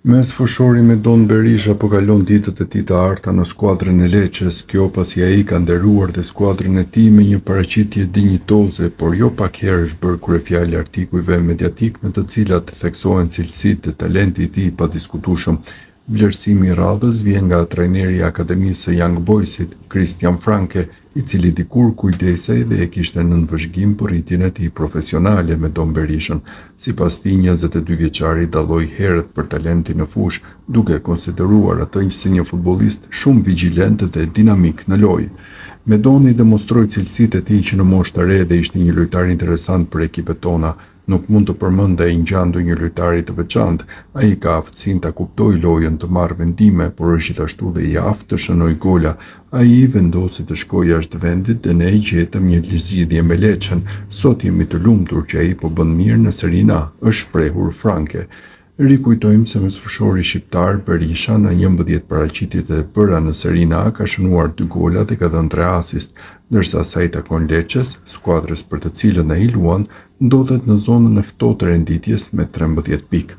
Mes fushori me Don Berisha po kalon ditët e tij të arta në skuadrën e Lecces, kjo pasi ai ka nderuar dhe skuadrën e tij me një paraqitje dinjitoze, por jo pak herë është bërë kryefjalë artikujve mediatik në të cilat theksohen cilësitë dhe talenti i tij pa diskutueshëm. Vlerësimi i radhës vjen nga trajneri i Akademisë së Young Boysit, Christian Franke, i cili dikur kujdesej dhe e kishte nën vëzhgim për rritjen e tij profesionale me Don Berishën. Sipas tij, 22 vjeçari dalloi herët për talentin në fushë, duke konsideruar atë si një futbollist shumë vigjilent dhe dinamik në lojë. Me Doni demonstroi cilësitë e tij që në moshë të re dhe ishte një lojtar interesant për ekipet tona. Nuk mund të përmendej ngjan ndonjë lojtari të veçantë, ai ka aftësinë ta kuptojë lojën, të marrë vendime, por është gjithashtu dhe i aftë të shënojë gola. Ai vendosi të shkojë jashtë vendit dhe ne gjetëm një zgjidhje me Lecën. Sot jemi të lumtur që ai po bën mirë në Serie A, është shprehur Franke. Rikujtojmë se mesfushori shqiptar Berisha në 11 paraqitjet e bëra në Serie A ka shënuar 2 gola dhe ka dhënë 3 asist, ndërsa sa i takon Lecces, skuadrës për të cilën ai luan, ndodhet në zonën e ftohtë renditjes me 13 pikë.